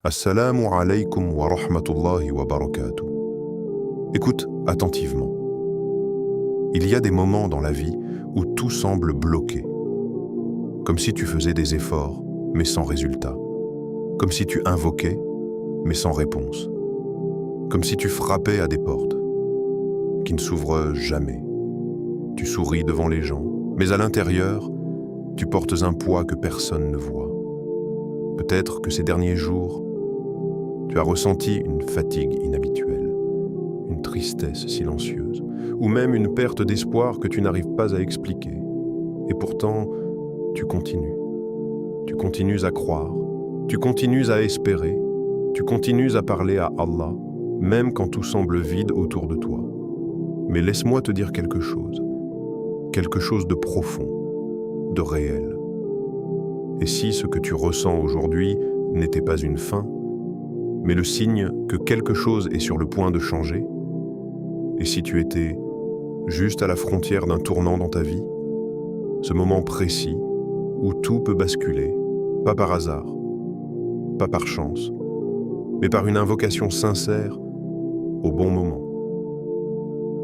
Assalamu alaykum wa rahmatullahi wa barakatuh. Écoute attentivement. Il y a des moments dans la vie où tout semble bloqué. Comme si tu faisais des efforts, mais sans résultat. Comme si tu invoquais, mais sans réponse. Comme si tu frappais à des portes qui ne s'ouvrent jamais. Tu souris devant les gens, mais à l'intérieur, tu portes un poids que personne ne voit. Peut-être que ces derniers jours, tu as ressenti une fatigue inhabituelle, une tristesse silencieuse, ou même une perte d'espoir que tu n'arrives pas à expliquer. Et pourtant, tu continues. Tu continues à croire, tu continues à espérer, tu continues à parler à Allah, même quand tout semble vide autour de toi. Mais laisse-moi te dire quelque chose de profond, de réel. Et si ce que tu ressens aujourd'hui n'était pas une fin, mais le signe que quelque chose est sur le point de changer? Et si tu étais juste à la frontière d'un tournant dans ta vie? Ce moment précis où tout peut basculer, pas par hasard, pas par chance, mais par une invocation sincère au bon moment.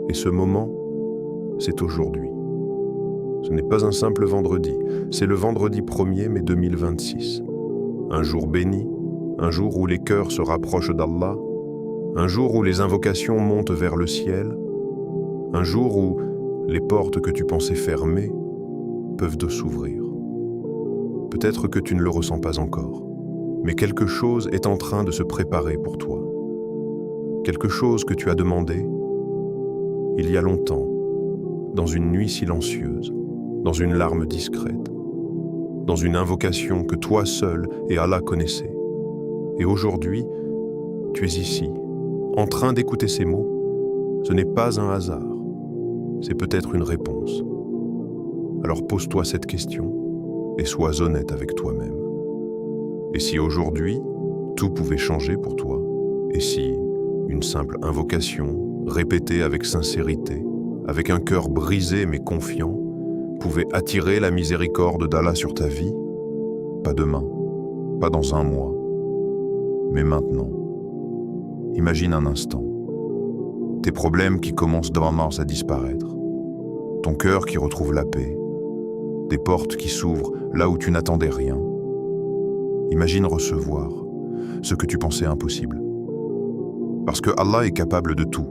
Et ce moment, c'est aujourd'hui. Ce n'est pas un simple vendredi, c'est le vendredi 1er mai 2026. Un jour béni, un jour où les cœurs se rapprochent d'Allah, un jour où les invocations montent vers le ciel, un jour où les portes que tu pensais fermées peuvent s'ouvrir. Peut-être que tu ne le ressens pas encore, mais quelque chose est en train de se préparer pour toi. Quelque chose que tu as demandé il y a longtemps, dans une nuit silencieuse, dans une larme discrète, dans une invocation que toi seul et Allah connaissez. Et aujourd'hui, tu es ici, en train d'écouter ces mots. Ce n'est pas un hasard, c'est peut-être une réponse. Alors pose-toi cette question et sois honnête avec toi-même. Et si aujourd'hui, tout pouvait changer pour toi? Et si une simple invocation, répétée avec sincérité, avec un cœur brisé mais confiant, pouvait attirer la miséricorde d'Allah sur ta vie? Pas demain, pas dans un mois, mais maintenant. Imagine un instant. Tes problèmes qui commencent vraiment à disparaître. Ton cœur qui retrouve la paix. Des portes qui s'ouvrent là où tu n'attendais rien. Imagine recevoir ce que tu pensais impossible. Parce que Allah est capable de tout,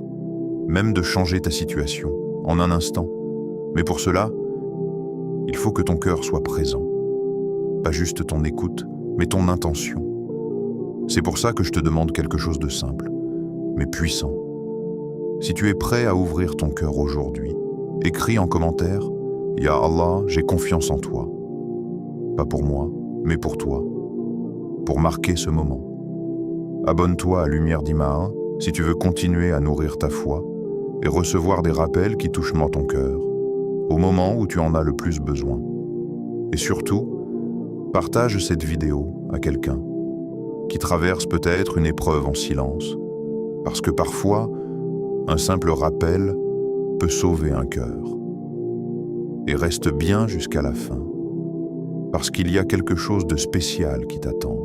même de changer ta situation en un instant. Mais pour cela, il faut que ton cœur soit présent. Pas juste ton écoute, mais ton intention. C'est pour ça que je te demande quelque chose de simple, mais puissant. Si tu es prêt à ouvrir ton cœur aujourd'hui, écris en commentaire « Ya Allah, j'ai confiance en toi ». Pas pour moi, mais pour toi. Pour marquer ce moment. Abonne-toi à Lumière d'Ima'a si tu veux continuer à nourrir ta foi et recevoir des rappels qui touchent ton cœur, au moment où tu en as le plus besoin. Et surtout, partage cette vidéo à quelqu'un qui traverse peut-être une épreuve en silence, parce que parfois, un simple rappel peut sauver un cœur. Et reste bien jusqu'à la fin, parce qu'il y a quelque chose de spécial qui t'attend.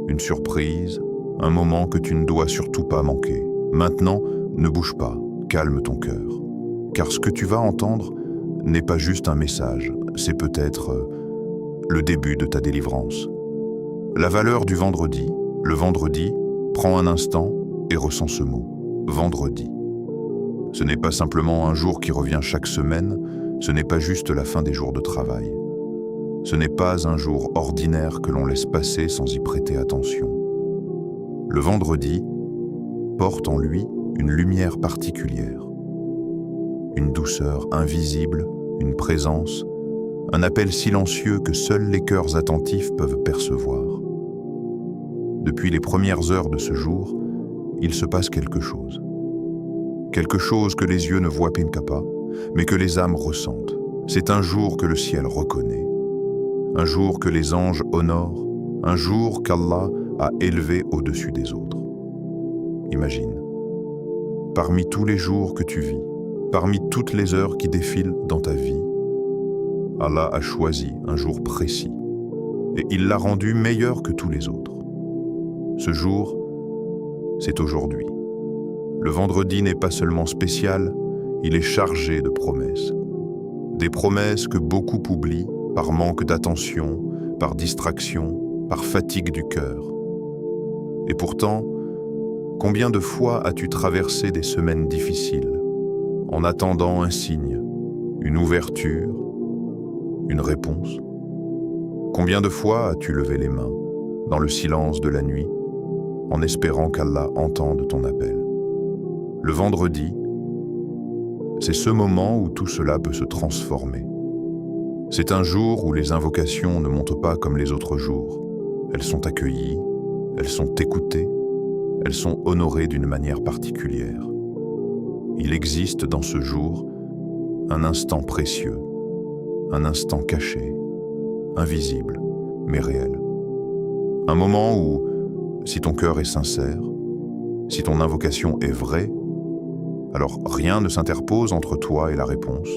Une surprise, un moment que tu ne dois surtout pas manquer. Maintenant, ne bouge pas, calme ton cœur, car ce que tu vas entendre n'est pas juste un message, c'est peut-être le début de ta délivrance. La valeur du vendredi, le vendredi, prends un instant et ressens ce mot, vendredi. Ce n'est pas simplement un jour qui revient chaque semaine, ce n'est pas juste la fin des jours de travail. Ce n'est pas un jour ordinaire que l'on laisse passer sans y prêter attention. Le vendredi porte en lui une lumière particulière, une douceur invisible, une présence, un appel silencieux que seuls les cœurs attentifs peuvent percevoir. Depuis les premières heures de ce jour, il se passe quelque chose. Quelque chose que les yeux ne voient pas, mais que les âmes ressentent. C'est un jour que le ciel reconnaît, un jour que les anges honorent, un jour qu'Allah a élevé au-dessus des autres. Imagine, parmi tous les jours que tu vis, parmi toutes les heures qui défilent dans ta vie, Allah a choisi un jour précis et il l'a rendu meilleur que tous les autres. Ce jour, c'est aujourd'hui. Le vendredi n'est pas seulement spécial, il est chargé de promesses. Des promesses que beaucoup oublient par manque d'attention, par distraction, par fatigue du cœur. Et pourtant, combien de fois as-tu traversé des semaines difficiles, en attendant un signe, une ouverture, une réponse? Combien de fois as-tu levé les mains, dans le silence de la nuit, en espérant qu'Allah entende ton appel? Le vendredi, c'est ce moment où tout cela peut se transformer. C'est un jour où les invocations ne montent pas comme les autres jours. Elles sont accueillies, elles sont écoutées, elles sont honorées d'une manière particulière. Il existe dans ce jour un instant précieux, un instant caché, invisible, mais réel. Un moment où, si ton cœur est sincère, si ton invocation est vraie, alors rien ne s'interpose entre toi et la réponse.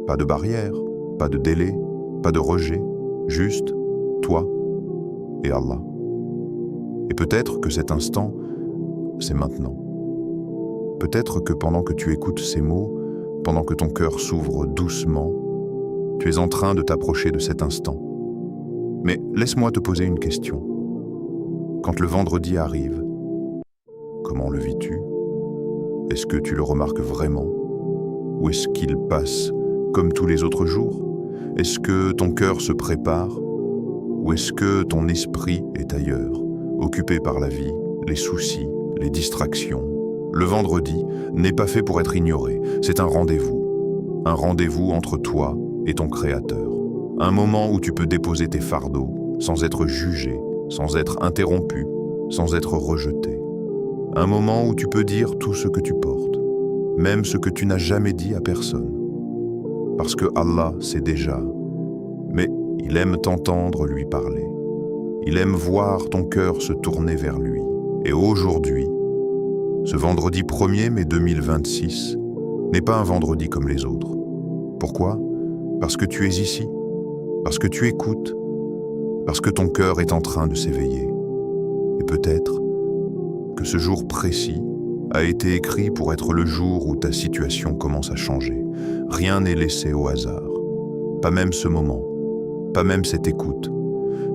Pas de barrière, pas de délai, pas de rejet, juste toi et Allah. Et peut-être que cet instant, c'est maintenant. Peut-être que pendant que tu écoutes ces mots, pendant que ton cœur s'ouvre doucement, tu es en train de t'approcher de cet instant. Mais laisse-moi te poser une question. Quand le vendredi arrive, comment le vis-tu? Est-ce que tu le remarques vraiment? Ou est-ce qu'il passe comme tous les autres jours? Est-ce que ton cœur se prépare? Ou est-ce que ton esprit est ailleurs, occupé par la vie, les soucis, les distractions? Le vendredi n'est pas fait pour être ignoré, c'est un rendez-vous entre toi et ton Créateur. Un moment où tu peux déposer tes fardeaux sans être jugé, sans être interrompu, sans être rejeté. Un moment où tu peux dire tout ce que tu portes, même ce que tu n'as jamais dit à personne. Parce que Allah sait déjà, mais il aime t'entendre lui parler. Il aime voir ton cœur se tourner vers lui. Et aujourd'hui, ce vendredi 1er mai 2026 n'est pas un vendredi comme les autres. Pourquoi? Parce que tu es ici, parce que tu écoutes, parce que ton cœur est en train de s'éveiller. Et peut-être que ce jour précis a été écrit pour être le jour où ta situation commence à changer. Rien n'est laissé au hasard. Pas même ce moment, pas même cette écoute.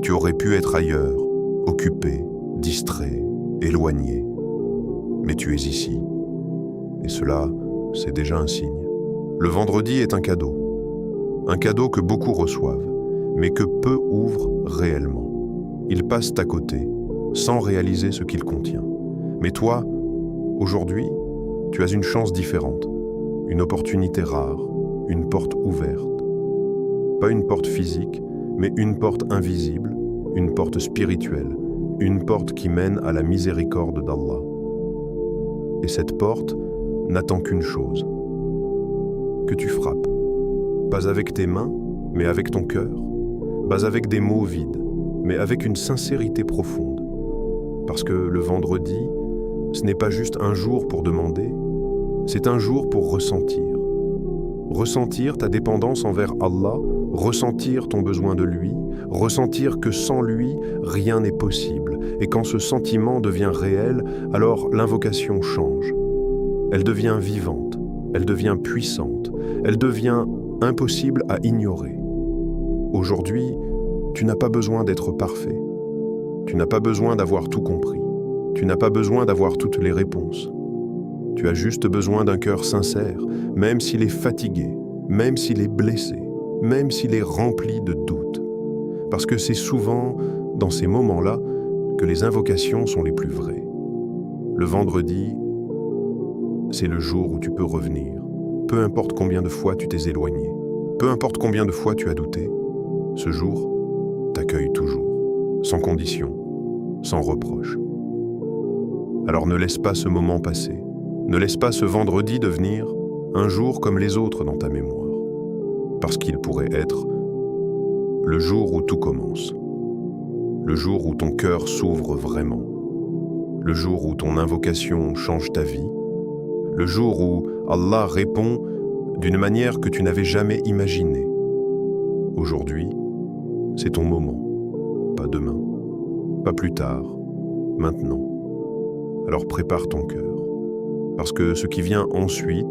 Tu aurais pu être ailleurs, occupé, distrait, éloigné. Mais tu es ici. Et cela, c'est déjà un signe. Le vendredi est un cadeau. Un cadeau que beaucoup reçoivent, mais que peu ouvrent réellement. Ils passent à côté, sans réaliser ce qu'il contient. Mais toi, aujourd'hui, tu as une chance différente, une opportunité rare, une porte ouverte. Pas une porte physique, mais une porte invisible, une porte spirituelle, une porte qui mène à la miséricorde d'Allah. Et cette porte n'attend qu'une chose, que tu frappes. Pas avec tes mains, mais avec ton cœur. Pas avec des mots vides, mais avec une sincérité profonde. Parce que le vendredi, ce n'est pas juste un jour pour demander, c'est un jour pour ressentir. Ressentir ta dépendance envers Allah, ressentir ton besoin de lui, ressentir que sans lui, rien n'est possible. Et quand ce sentiment devient réel, alors l'invocation change. Elle devient vivante, elle devient puissante, elle devient impossible à ignorer. Aujourd'hui, tu n'as pas besoin d'être parfait. Tu n'as pas besoin d'avoir tout compris. Tu n'as pas besoin d'avoir toutes les réponses. Tu as juste besoin d'un cœur sincère, même s'il est fatigué, même s'il est blessé, même s'il est rempli de doutes. Parce que c'est souvent dans ces moments-là que les invocations sont les plus vraies. Le vendredi, c'est le jour où tu peux revenir. Peu importe combien de fois tu t'es éloigné, peu importe combien de fois tu as douté, ce jour t'accueille toujours, sans condition, sans reproche. Alors ne laisse pas ce moment passer. Ne laisse pas ce vendredi devenir un jour comme les autres dans ta mémoire. Parce qu'il pourrait être le jour où tout commence. Le jour où ton cœur s'ouvre vraiment. Le jour où ton invocation change ta vie. Le jour où Allah répond d'une manière que tu n'avais jamais imaginée. Aujourd'hui, c'est ton moment. Pas demain, pas plus tard, maintenant. Alors prépare ton cœur, parce que ce qui vient ensuite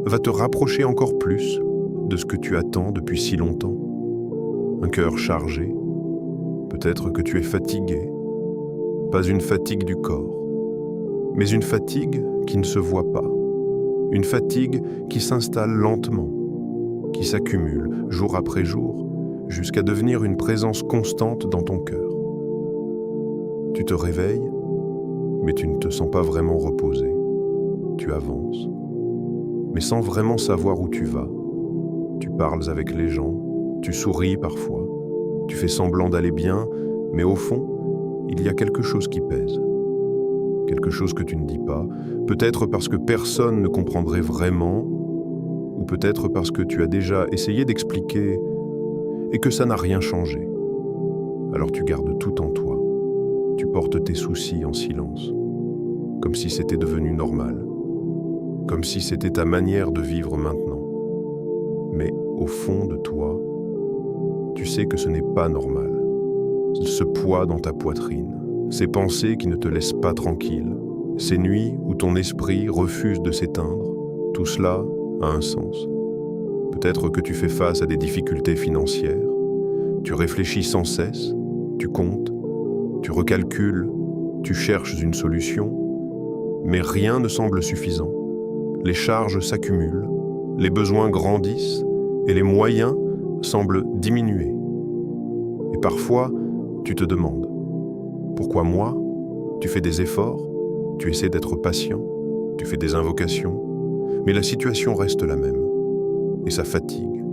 va te rapprocher encore plus de ce que tu attends depuis si longtemps. Un cœur chargé, peut-être que tu es fatigué, pas une fatigue du corps, mais une fatigue qui ne se voit pas, une fatigue qui s'installe lentement, qui s'accumule jour après jour, jusqu'à devenir une présence constante dans ton cœur. Tu te réveilles, mais tu ne te sens pas vraiment reposé. Tu avances, mais sans vraiment savoir où tu vas. Tu parles avec les gens, tu souris parfois, tu fais semblant d'aller bien, mais au fond, il y a quelque chose qui pèse. Quelque chose que tu ne dis pas, peut-être parce que personne ne comprendrait vraiment, ou peut-être parce que tu as déjà essayé d'expliquer et que ça n'a rien changé. Alors tu gardes tout en toi. Tu portes tes soucis en silence, comme si c'était devenu normal, comme si c'était ta manière de vivre maintenant. Mais au fond de toi, tu sais que ce n'est pas normal. Ce poids dans ta poitrine, ces pensées qui ne te laissent pas tranquille, ces nuits où ton esprit refuse de s'éteindre, tout cela a un sens. Peut-être que tu fais face à des difficultés financières, tu réfléchis sans cesse, tu comptes, tu recalcules, tu cherches une solution, mais rien ne semble suffisant. Les charges s'accumulent, les besoins grandissent et les moyens semblent diminuer. Et parfois, tu te demandes, pourquoi moi? Tu fais des efforts, tu essaies d'être patient, tu fais des invocations, mais la situation reste la même. Et ça fatigue,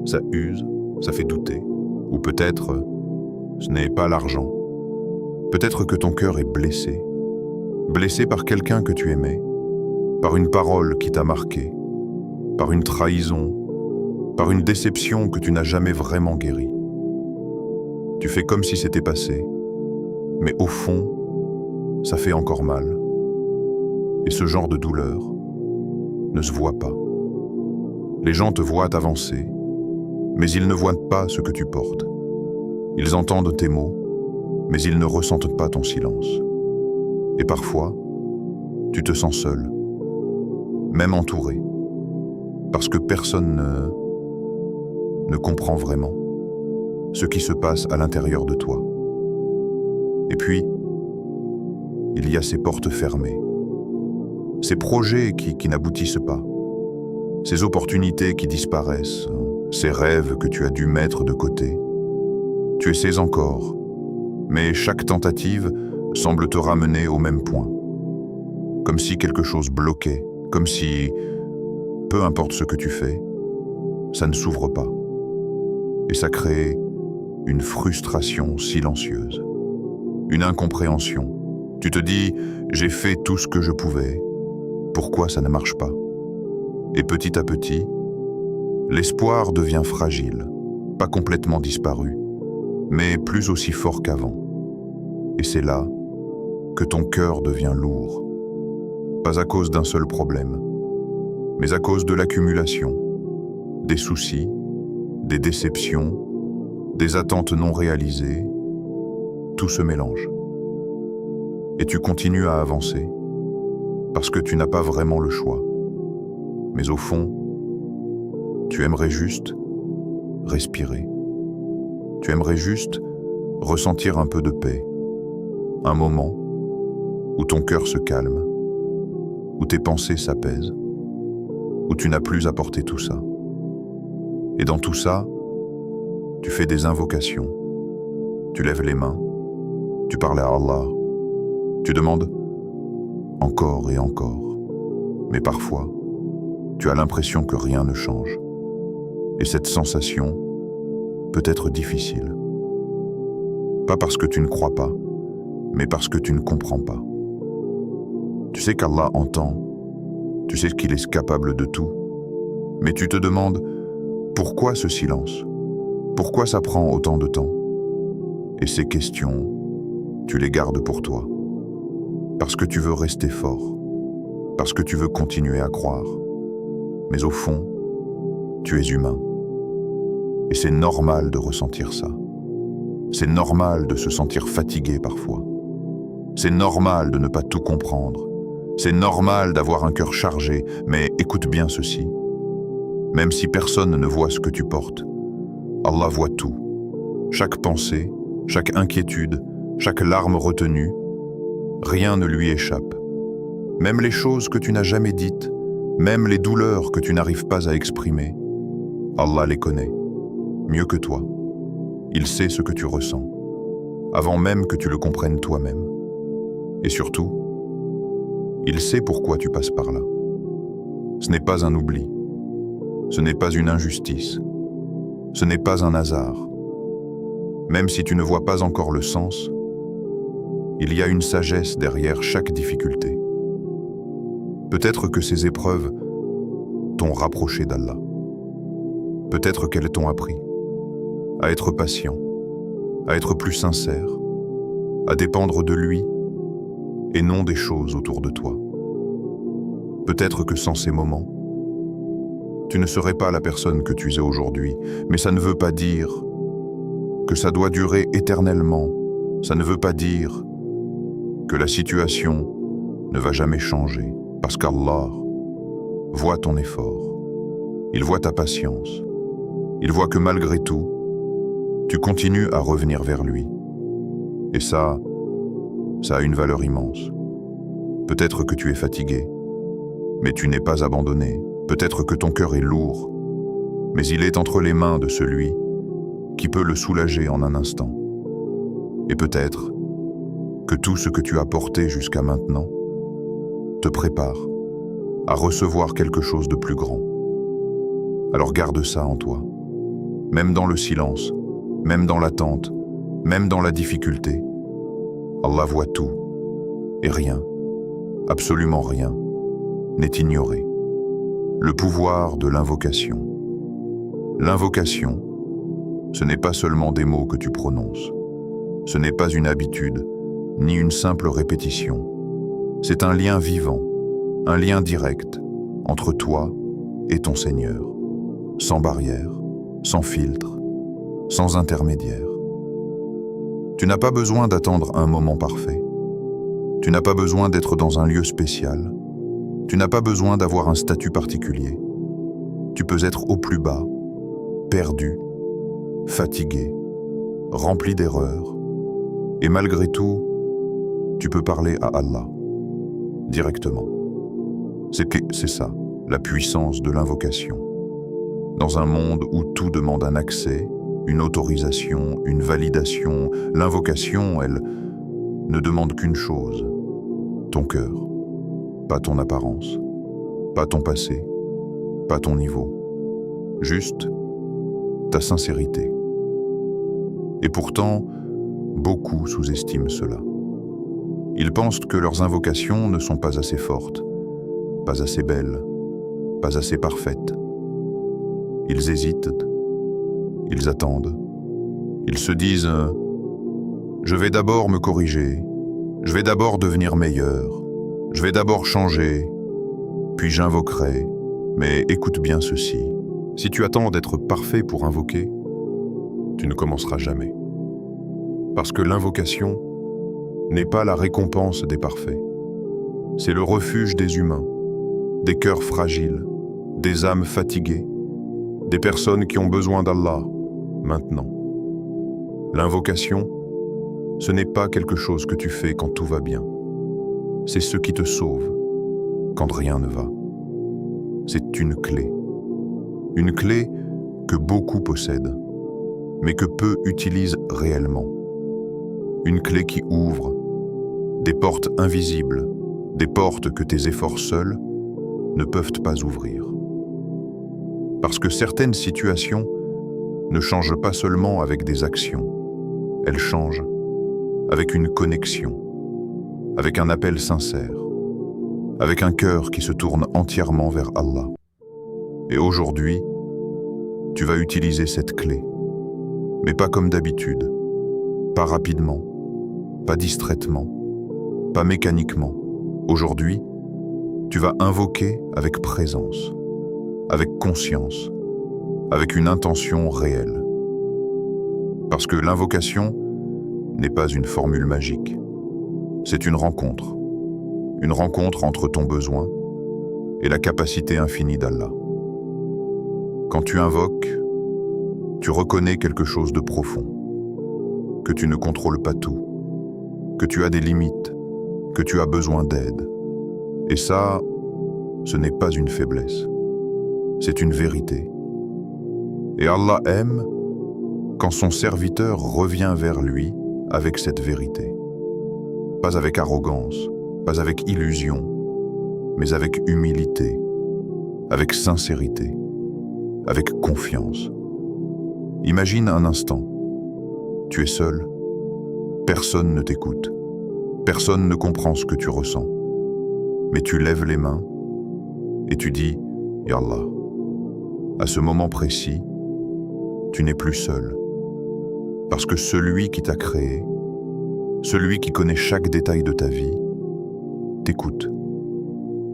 ça use, ça fait douter. Ou peut-être, ce n'est pas l'argent. Peut-être que ton cœur est blessé. Blessé par quelqu'un que tu aimais, par une parole qui t'a marqué, par une trahison, par une déception que tu n'as jamais vraiment guérie. Tu fais comme si c'était passé, mais au fond, ça fait encore mal. Et ce genre de douleur ne se voit pas. Les gens te voient avancer, mais ils ne voient pas ce que tu portes. Ils entendent tes mots, mais ils ne ressentent pas ton silence. Et parfois, tu te sens seul, même entouré, parce que personne ne comprend vraiment ce qui se passe à l'intérieur de toi. Et puis, il y a ces portes fermées, ces projets qui n'aboutissent pas, ces opportunités qui disparaissent, ces rêves que tu as dû mettre de côté. Tu essaies encore, mais chaque tentative semble te ramener au même point. Comme si quelque chose bloquait, comme si, peu importe ce que tu fais, ça ne s'ouvre pas. Et ça crée une frustration silencieuse, une incompréhension. Tu te dis, j'ai fait tout ce que je pouvais, pourquoi ça ne marche pas? Et petit à petit, l'espoir devient fragile, pas complètement disparu, mais plus aussi fort qu'avant. Et c'est là que ton cœur devient lourd, pas à cause d'un seul problème, mais à cause de l'accumulation, des soucis, des déceptions, des attentes non réalisées, tout se mélange. Et tu continues à avancer, parce que tu n'as pas vraiment le choix. Mais au fond, tu aimerais juste respirer. Tu aimerais juste ressentir un peu de paix, un moment où ton cœur se calme, où tes pensées s'apaisent, où tu n'as plus à porter tout ça. Et dans tout ça, tu fais des invocations, tu lèves les mains, tu parles à Allah, tu demandes encore et encore. Mais parfois, tu as l'impression que rien ne change. Et cette sensation peut être difficile. Pas parce que tu ne crois pas, mais parce que tu ne comprends pas. Tu sais qu'Allah entend, tu sais qu'il est capable de tout, mais tu te demandes pourquoi ce silence? Pourquoi ça prend autant de temps? Et ces questions, tu les gardes pour toi. Parce que tu veux rester fort, parce que tu veux continuer à croire. Mais au fond, tu es humain. Et c'est normal de ressentir ça. C'est normal de se sentir fatigué parfois. C'est normal de ne pas tout comprendre. C'est normal d'avoir un cœur chargé, mais écoute bien ceci. Même si personne ne voit ce que tu portes, Allah voit tout. Chaque pensée, chaque inquiétude, chaque larme retenue, rien ne lui échappe. Même les choses que tu n'as jamais dites, même les douleurs que tu n'arrives pas à exprimer, Allah les connaît, mieux que toi. Il sait ce que tu ressens, avant même que tu le comprennes toi-même. Et surtout, il sait pourquoi tu passes par là. Ce n'est pas un oubli, ce n'est pas une injustice, ce n'est pas un hasard. Même si tu ne vois pas encore le sens, il y a une sagesse derrière chaque difficulté. Peut-être que ces épreuves t'ont rapproché d'Allah. Peut-être qu'elles t'ont appris à être patient, à être plus sincère, à dépendre de lui et non des choses autour de toi. Peut-être que sans ces moments, tu ne serais pas la personne que tu es aujourd'hui, mais ça ne veut pas dire que ça doit durer éternellement. Ça ne veut pas dire que la situation ne va jamais changer, parce qu'Allah voit ton effort, il voit ta patience, il voit que malgré tout, tu continues à revenir vers lui. Et ça a une valeur immense. Peut-être que tu es fatigué, mais tu n'es pas abandonné. Peut-être que ton cœur est lourd, mais il est entre les mains de celui qui peut le soulager en un instant. Et peut-être que tout ce que tu as porté jusqu'à maintenant te prépare à recevoir quelque chose de plus grand. Alors garde ça en toi, même dans le silence, même dans l'attente, même dans la difficulté. Allah voit tout, et rien, absolument rien, n'est ignoré. Le pouvoir de l'invocation. L'invocation, ce n'est pas seulement des mots que tu prononces. Ce n'est pas une habitude, ni une simple répétition. C'est un lien vivant, un lien direct entre toi et ton Seigneur, sans barrière, sans filtre, sans intermédiaire. Tu n'as pas besoin d'attendre un moment parfait. Tu n'as pas besoin d'être dans un lieu spécial. Tu n'as pas besoin d'avoir un statut particulier. Tu peux être au plus bas, perdu, fatigué, rempli d'erreurs. Et malgré tout, tu peux parler à Allah, directement. C'est ça, la puissance de l'invocation. Dans un monde où tout demande un accès, une autorisation, une validation, l'invocation, elle, ne demande qu'une chose, ton cœur. Pas ton apparence, pas ton passé, pas ton niveau, juste ta sincérité. Et pourtant, beaucoup sous-estiment cela. Ils pensent que leurs invocations ne sont pas assez fortes, pas assez belles, pas assez parfaites. Ils hésitent, ils attendent, ils se disent « Je vais d'abord me corriger, je vais d'abord devenir meilleur, je vais d'abord changer, puis j'invoquerai. » Mais écoute bien ceci, si tu attends d'être parfait pour invoquer, tu ne commenceras jamais. Parce que l'invocation n'est pas la récompense des parfaits. C'est le refuge des humains, des cœurs fragiles, des âmes fatiguées, des personnes qui ont besoin d'Allah, maintenant. L'invocation, ce n'est pas quelque chose que tu fais quand tout va bien. C'est ce qui te sauve quand rien ne va. C'est une clé que beaucoup possèdent, mais que peu utilisent réellement. Une clé qui ouvre des portes invisibles, des portes que tes efforts seuls ne peuvent pas ouvrir. Parce que certaines situations ne changent pas seulement avec des actions, elles changent avec une connexion, avec un appel sincère, avec un cœur qui se tourne entièrement vers Allah. Et aujourd'hui, tu vas utiliser cette clé, mais pas comme d'habitude, pas rapidement, pas distraitement, pas mécaniquement. Aujourd'hui, tu vas invoquer avec présence, avec conscience, avec une intention réelle. Parce que l'invocation n'est pas une formule magique, C'est une rencontre entre ton besoin et la capacité infinie d'Allah. Quand tu invoques, tu reconnais quelque chose de profond, que tu ne contrôles pas tout, que tu as des limites, que tu as besoin d'aide. Et ça, ce n'est pas une faiblesse, c'est une vérité. Et Allah aime quand son serviteur revient vers lui avec cette vérité. Pas avec arrogance, pas avec illusion, mais avec humilité, avec sincérité, avec confiance. Imagine un instant, tu es seul, personne ne t'écoute, personne ne comprend ce que tu ressens, mais tu lèves les mains et tu dis « Ya Allah ». À ce moment précis, tu n'es plus seul, parce que celui qui t'a créé, celui qui connaît chaque détail de ta vie, t'écoute.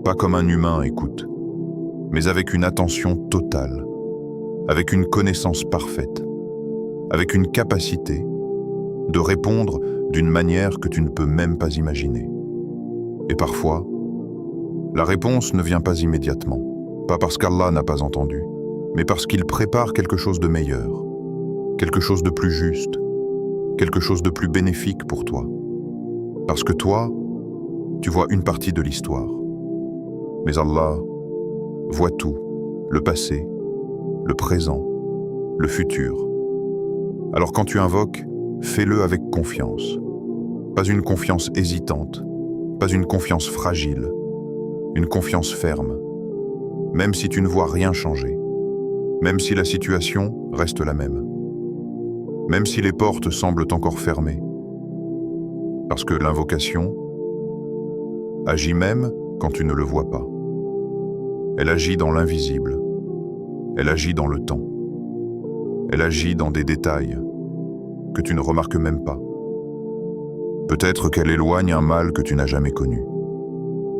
Pas comme un humain écoute, mais avec une attention totale, avec une connaissance parfaite, avec une capacité de répondre d'une manière que tu ne peux même pas imaginer. Et parfois, la réponse ne vient pas immédiatement, pas parce qu'Allah n'a pas entendu, mais parce qu'il prépare quelque chose de meilleur, quelque chose de plus juste, quelque chose de plus bénéfique pour toi. Parce que toi, tu vois une partie de l'histoire. Mais Allah voit tout, le passé, le présent, le futur. Alors quand tu invoques, fais-le avec confiance. Pas une confiance hésitante, pas une confiance fragile, une confiance ferme. Même si tu ne vois rien changer, même si la situation reste la même, même si les portes semblent encore fermées. Parce que l'invocation agit même quand tu ne le vois pas. Elle agit dans l'invisible. Elle agit dans le temps. Elle agit dans des détails que tu ne remarques même pas. Peut-être qu'elle éloigne un mal que tu n'as jamais connu.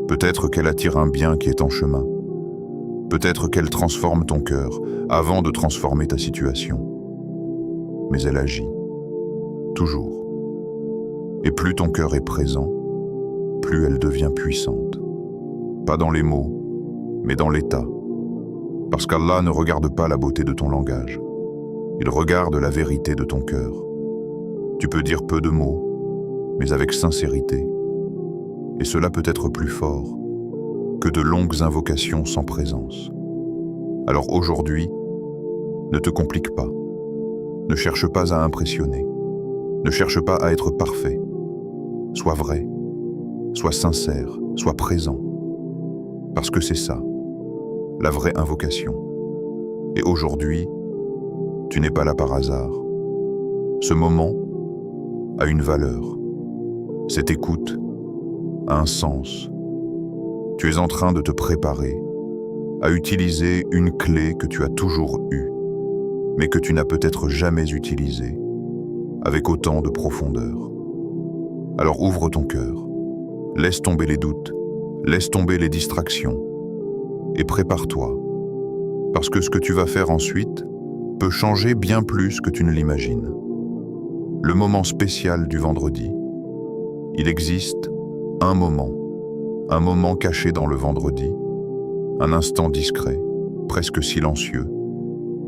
Peut-être qu'elle attire un bien qui est en chemin. Peut-être qu'elle transforme ton cœur avant de transformer ta situation. Mais elle agit, toujours. Et plus ton cœur est présent, plus elle devient puissante. Pas dans les mots, mais dans l'état. Parce qu'Allah ne regarde pas la beauté de ton langage. Il regarde la vérité de ton cœur. Tu peux dire peu de mots, mais avec sincérité. Et cela peut être plus fort que de longues invocations sans présence. Alors aujourd'hui, ne te complique pas. Ne cherche pas à impressionner. Ne cherche pas à être parfait. Sois vrai, sois sincère, sois présent. Parce que c'est ça, la vraie invocation. Et aujourd'hui, tu n'es pas là par hasard. Ce moment a une valeur. Cette écoute a un sens. Tu es en train de te préparer à utiliser une clé que tu as toujours eue, mais que tu n'as peut-être jamais utilisée avec autant de profondeur. Alors ouvre ton cœur, laisse tomber les doutes, laisse tomber les distractions et prépare-toi, parce que ce que tu vas faire ensuite peut changer bien plus que tu ne l'imagines. Le moment spécial du vendredi, il existe un moment caché dans le vendredi, un instant discret, presque silencieux,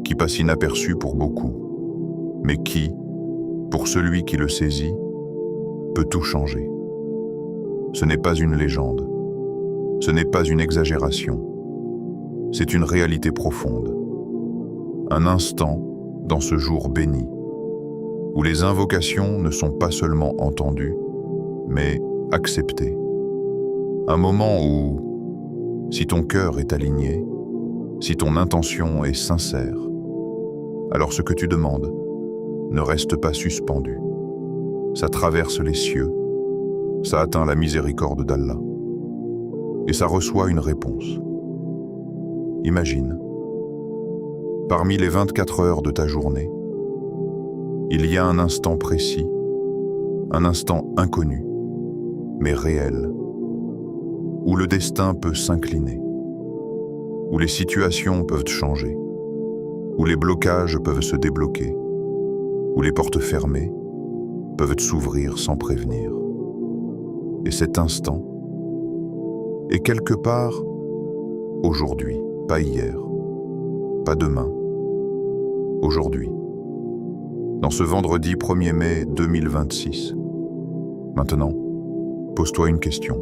qui passe inaperçu pour beaucoup, mais qui, pour celui qui le saisit, peut tout changer. Ce n'est pas une légende, ce n'est pas une exagération, c'est une réalité profonde. Un instant dans ce jour béni, où les invocations ne sont pas seulement entendues, mais acceptées. Un moment où, si ton cœur est aligné, si ton intention est sincère, alors ce que tu demandes ne reste pas suspendu. Ça traverse les cieux, ça atteint la miséricorde d'Allah, et ça reçoit une réponse. Imagine, parmi les 24 heures de ta journée, il y a un instant précis, un instant inconnu, mais réel, où le destin peut s'incliner, où les situations peuvent changer, où les blocages peuvent se débloquer, où les portes fermées peuvent s'ouvrir sans prévenir. et cet instant est quelque part aujourd'hui, pas hier, pas demain, aujourd'hui. Dans ce vendredi 1er mai 2026. Maintenant, pose-toi une question.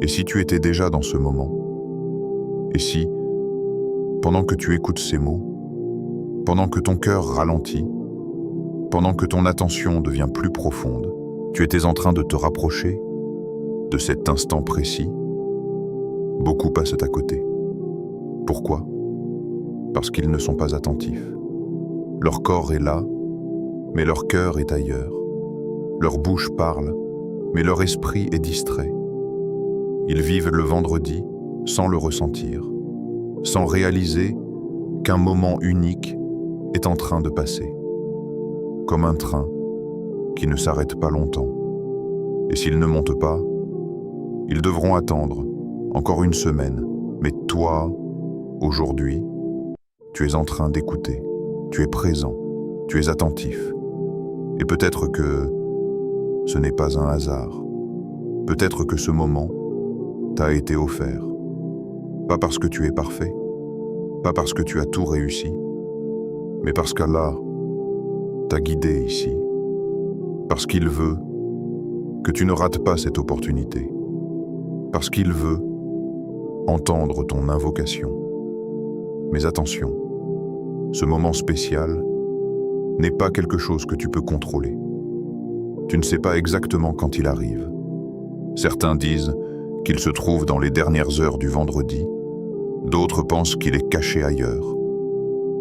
Et si tu étais déjà dans ce moment? Et si, pendant que tu écoutes ces mots, pendant que ton cœur ralentit, pendant que ton attention devient plus profonde, tu étais en train de te rapprocher de cet instant précis? Beaucoup passent à côté. Pourquoi? Parce qu'ils ne sont pas attentifs. Leur corps est là, mais leur cœur est ailleurs. Leur bouche parle, mais leur esprit est distrait. Ils vivent le vendredi sans le ressentir, sans réaliser qu'un moment unique est en train de passer, comme un train qui ne s'arrête pas longtemps. Et s'il ne monte pas, ils devront attendre encore une semaine. Mais toi, aujourd'hui, tu es en train d'écouter, tu es présent, tu es attentif. Et peut-être que ce n'est pas un hasard. Peut-être que ce moment t'a été offert. Pas parce que tu es parfait, pas parce que tu as tout réussi, mais parce qu'Allah t'a guidé ici. Parce qu'il veut que tu ne rates pas cette opportunité. Parce qu'il veut entendre ton invocation. Mais attention, ce moment spécial n'est pas quelque chose que tu peux contrôler. Tu ne sais pas exactement quand il arrive. Certains disent qu'il se trouve dans les dernières heures du vendredi, d'autres pensent qu'il est caché ailleurs.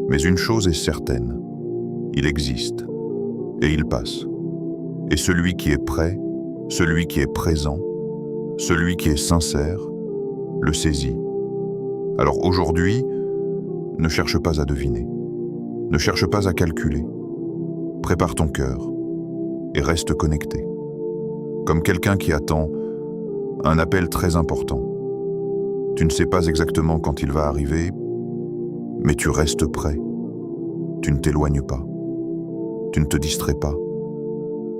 Mais une chose est certaine, il existe, et il passe. Et celui qui est prêt, celui qui est présent, celui qui est sincère, le saisit. Alors aujourd'hui, ne cherche pas à deviner, ne cherche pas à calculer. Prépare ton cœur et reste connecté, comme quelqu'un qui attend un appel très important. Tu ne sais pas exactement quand il va arriver, mais tu restes prêt. Tu ne t'éloignes pas, tu ne te distrais pas.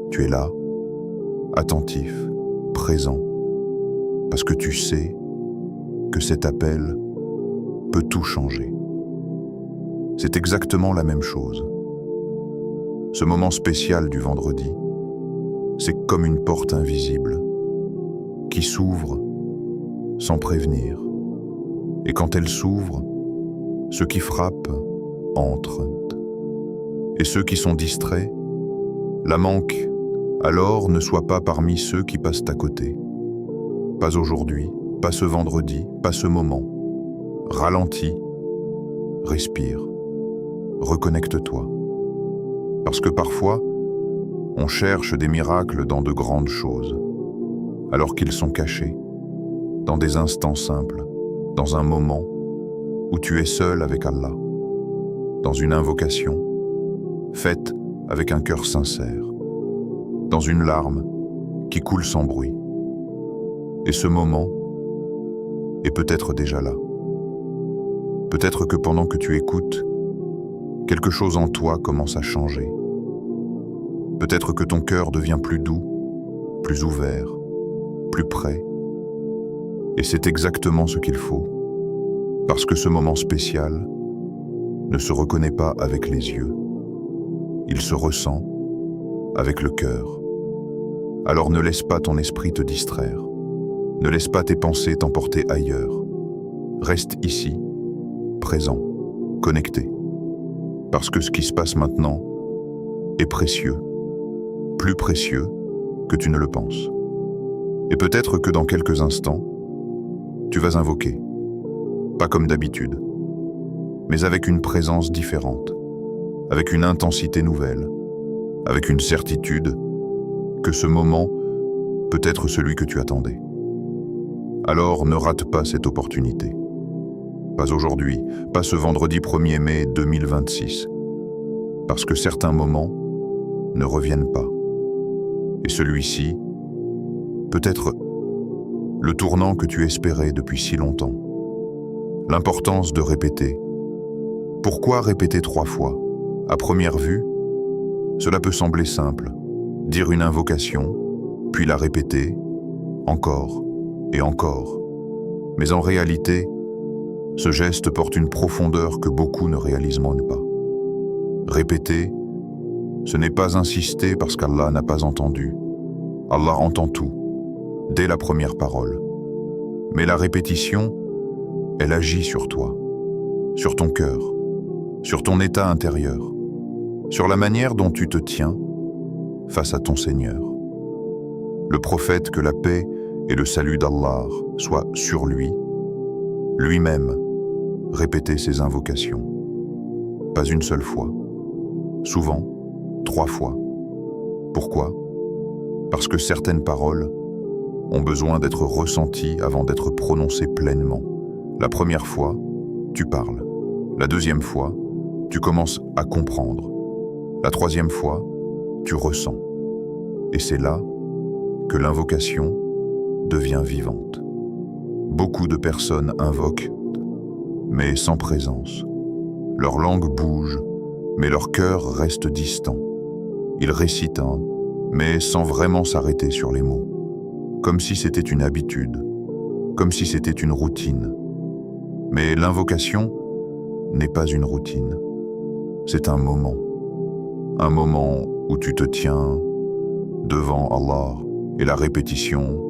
Tu es là, attentif, présent, parce que tu sais que cet appel peut tout changer. C'est exactement la même chose. Ce moment spécial du vendredi, c'est comme une porte invisible qui s'ouvre sans prévenir. Et quand elle s'ouvre, ceux qui frappent entrent. Et ceux qui sont distraits la manquent. Alors ne sois pas parmi ceux qui passent à côté. Pas aujourd'hui, pas ce vendredi, pas ce moment. Ralentis, respire, reconnecte-toi. Parce que parfois, on cherche des miracles dans de grandes choses, alors qu'ils sont cachés, dans des instants simples, dans un moment où tu es seul avec Allah, dans une invocation faite avec un cœur sincère, dans une larme qui coule sans bruit. Et ce moment est peut-être déjà là. Peut-être que pendant que tu écoutes, quelque chose en toi commence à changer. Peut-être que ton cœur devient plus doux, plus ouvert, plus prêt. Et c'est exactement ce qu'il faut, parce que ce moment spécial ne se reconnaît pas avec les yeux. Il se ressent avec le cœur. Alors ne laisse pas ton esprit te distraire. Ne laisse pas tes pensées t'emporter ailleurs. Reste ici, présent, connecté. Parce que ce qui se passe maintenant est précieux, plus précieux que tu ne le penses. Et peut-être que dans quelques instants, tu vas invoquer, pas comme d'habitude, mais avec une présence différente, avec une intensité nouvelle, avec une certitude que ce moment peut être celui que tu attendais. Alors ne rate pas cette opportunité. Pas aujourd'hui, pas ce vendredi 1er mai 2026, parce que certains moments ne reviennent pas. Et celui-ci peut être le tournant que tu espérais depuis si longtemps. L'importance de répéter. Pourquoi répéter 3 fois? À première vue, cela peut sembler simple. Dire une invocation, puis la répéter, encore et encore. Mais en réalité, ce geste porte une profondeur que beaucoup ne réalisent même pas. Répéter, ce n'est pas insister parce qu'Allah n'a pas entendu. Allah entend tout, dès la première parole. Mais la répétition, elle agit sur toi, sur ton cœur, sur ton état intérieur, sur la manière dont tu te tiens face à ton Seigneur. Le prophète, que la paix et le salut d'Allah soient sur lui, lui-même répétait ses invocations. Pas une seule fois, souvent 3 fois. Pourquoi? Parce que certaines paroles ont besoin d'être ressenties avant d'être prononcées pleinement. La première fois, tu parles. La deuxième fois, tu commences à comprendre. La troisième fois, tu ressens. Et c'est là que l'invocation devient vivante. Beaucoup de personnes invoquent, mais sans présence. Leur langue bouge, mais leur cœur reste distant. Ils récitent, mais sans vraiment s'arrêter sur les mots. Comme si c'était une habitude, comme si c'était une routine. Mais l'invocation n'est pas une routine. C'est un moment où tu te tiens devant Allah et la répétition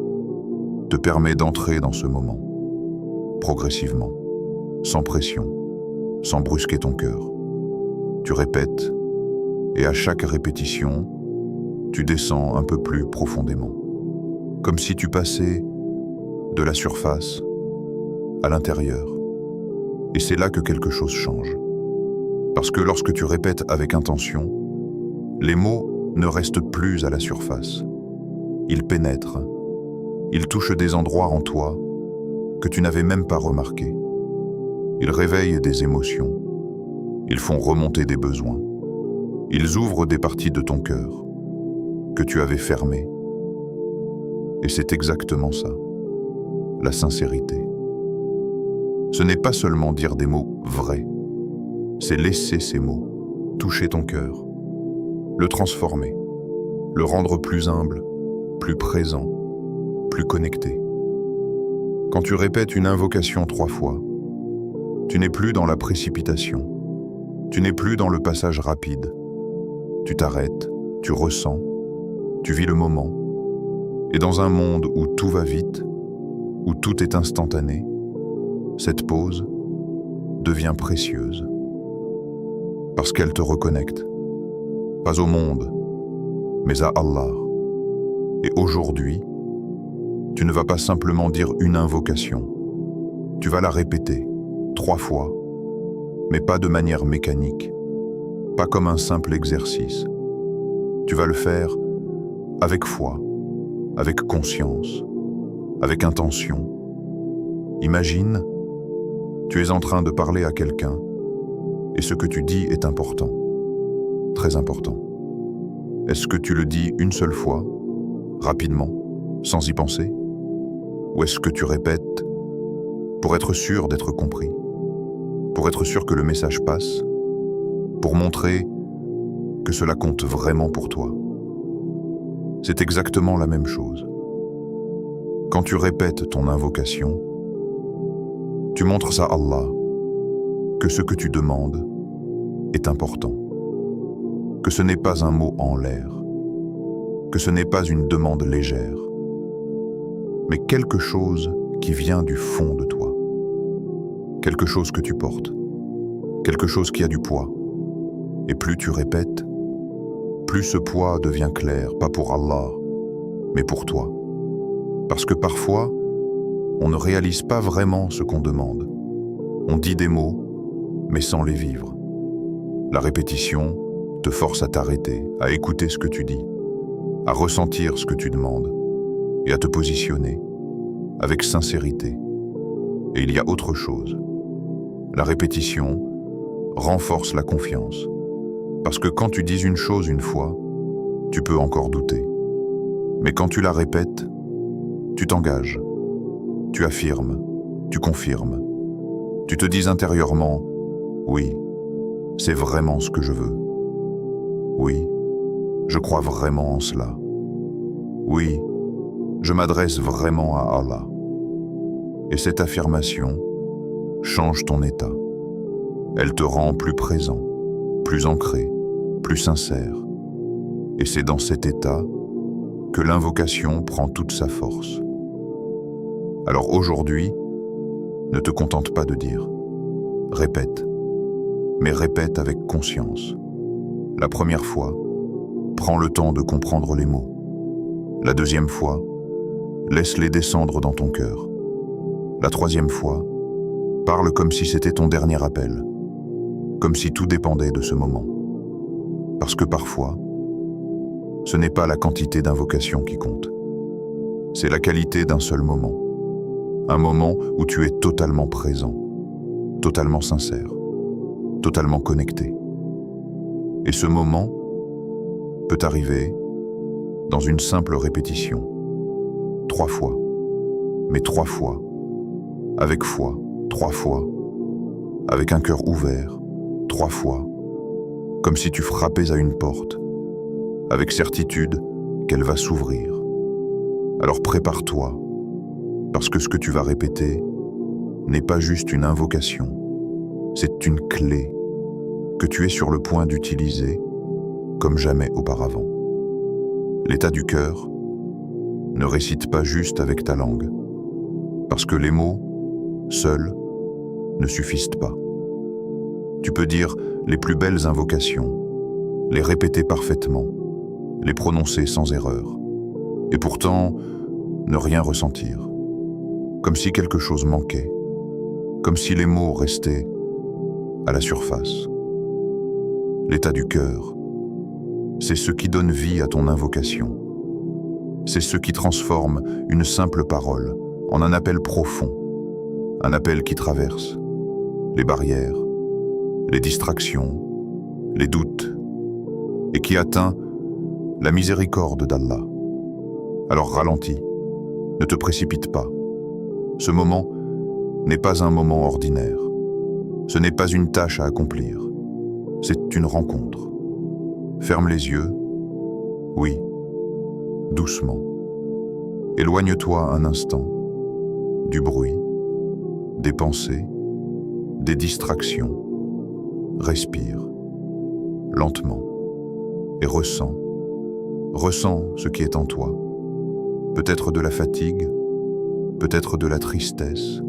te permet d'entrer dans ce moment, progressivement, sans pression, sans brusquer ton cœur. Tu répètes, et à chaque répétition, tu descends un peu plus profondément, comme si tu passais de la surface à l'intérieur. Et c'est là que quelque chose change. Parce que lorsque tu répètes avec intention, les mots ne restent plus à la surface. Ils pénètrent. Ils touchent des endroits en toi que tu n'avais même pas remarqués. Ils réveillent des émotions. Ils font remonter des besoins. Ils ouvrent des parties de ton cœur que tu avais fermées. Et c'est exactement ça, la sincérité. Ce n'est pas seulement dire des mots vrais, c'est laisser ces mots toucher ton cœur, le transformer, le rendre plus humble, plus présent, plus connecté. Quand tu répètes une invocation 3 fois, tu n'es plus dans la précipitation, tu n'es plus dans le passage rapide. Tu t'arrêtes, tu ressens, tu vis le moment. Et dans un monde où tout va vite, où tout est instantané, cette pause devient précieuse. Parce qu'elle te reconnecte, pas au monde, mais à Allah. Et aujourd'hui, tu ne vas pas simplement dire une invocation, tu vas la répéter 3 fois, mais pas de manière mécanique, pas comme un simple exercice. Tu vas le faire avec foi, avec conscience, avec intention. Imagine, tu es en train de parler à quelqu'un et ce que tu dis est important, très important. Est-ce que tu le dis une seule fois, rapidement, sans y penser? Ou est-ce que tu répètes pour être sûr d'être compris, pour être sûr que le message passe, pour montrer que cela compte vraiment pour toi? C'est exactement la même chose. Quand tu répètes ton invocation, tu montres à Allah que ce que tu demandes est important, que ce n'est pas un mot en l'air, que ce n'est pas une demande légère, mais quelque chose qui vient du fond de toi, quelque chose que tu portes, quelque chose qui a du poids. Et plus tu répètes, plus ce poids devient clair, pas pour Allah, mais pour toi. Parce que parfois, on ne réalise pas vraiment ce qu'on demande. On dit des mots, mais sans les vivre. La répétition te force à t'arrêter, à écouter ce que tu dis, à ressentir ce que tu demandes et à te positionner avec sincérité. Et il y a autre chose. La répétition renforce la confiance. Parce que quand tu dis une chose une fois, tu peux encore douter. Mais quand tu la répètes, tu t'engages, tu affirmes, tu confirmes. Tu te dis intérieurement, oui, c'est vraiment ce que je veux. Oui, je crois vraiment en cela. Oui, je m'adresse vraiment à Allah. Et cette affirmation change ton état. Elle te rend plus présent, plus ancré, plus sincère. Et c'est dans cet état que l'invocation prend toute sa force. Alors aujourd'hui, ne te contente pas de dire. Répète, mais répète avec conscience. La première fois, prends le temps de comprendre les mots. La deuxième fois, laisse-les descendre dans ton cœur. La troisième fois, parle comme si c'était ton dernier appel, comme si tout dépendait de ce moment. Parce que parfois, ce n'est pas la quantité d'invocations qui compte. C'est la qualité d'un seul moment. Un moment où tu es totalement présent, totalement sincère, totalement connecté. Et ce moment peut arriver dans une simple répétition. 3 fois, mais 3 fois, avec foi, 3 fois, avec un cœur ouvert, 3 fois, comme si tu frappais à une porte, avec certitude qu'elle va s'ouvrir. Alors prépare-toi, parce que ce que tu vas répéter n'est pas juste une invocation, c'est une clé que tu es sur le point d'utiliser comme jamais auparavant. L'état du cœur, ne récite pas juste avec ta langue, parce que les mots, seuls, ne suffisent pas. Tu peux dire les plus belles invocations, les répéter parfaitement, les prononcer sans erreur, et pourtant ne rien ressentir, comme si quelque chose manquait, comme si les mots restaient à la surface. L'état du cœur, c'est ce qui donne vie à ton invocation. C'est ce qui transforme une simple parole en un appel profond, un appel qui traverse les barrières, les distractions, les doutes, et qui atteint la miséricorde d'Allah. Alors ralentis, ne te précipite pas. Ce moment n'est pas un moment ordinaire. Ce n'est pas une tâche à accomplir. C'est une rencontre. Ferme les yeux. Oui, doucement. Éloigne-toi un instant du bruit, des pensées, des distractions. Respire lentement et ressens ce qui est en toi. Peut-être de la fatigue, peut-être de la tristesse,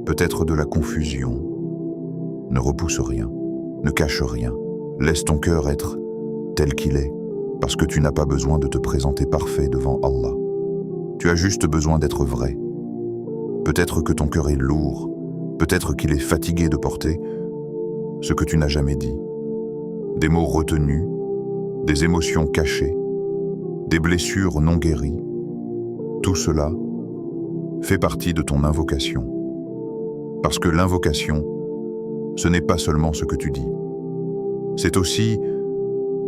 peut-être de la confusion. Ne repousse rien, ne cache rien. Laisse ton cœur être tel qu'il est, parce que tu n'as pas besoin de te présenter parfait devant Allah. Tu as juste besoin d'être vrai. Peut-être que ton cœur est lourd, peut-être qu'il est fatigué de porter ce que tu n'as jamais dit. Des mots retenus, des émotions cachées, des blessures non guéries. Tout cela fait partie de ton invocation. Parce que l'invocation, ce n'est pas seulement ce que tu dis, c'est aussi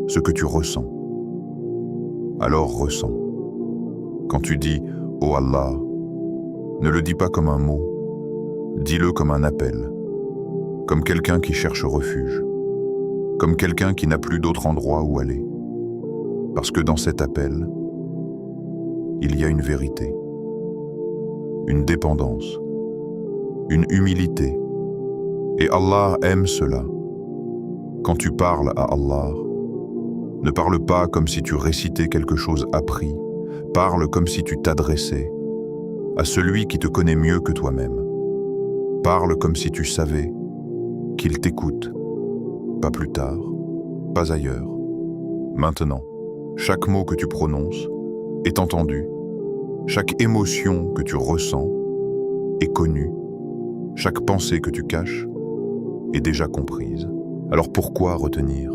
ce que tu ressens. Alors ressens. Quand tu dis « Oh Allah », ne le dis pas comme un mot, dis-le comme un appel, comme quelqu'un qui cherche refuge, comme quelqu'un qui n'a plus d'autre endroit où aller. Parce que dans cet appel, il y a une vérité, une dépendance, une humilité. Et Allah aime cela. Quand tu parles à Allah, ne parle pas comme si tu récitais quelque chose appris, parle comme si tu t'adressais à celui qui te connaît mieux que toi-même. Parle comme si tu savais qu'il t'écoute, pas plus tard, pas ailleurs. Maintenant, chaque mot que tu prononces est entendu, chaque émotion que tu ressens est connue, chaque pensée que tu caches est déjà comprise. Alors pourquoi retenir?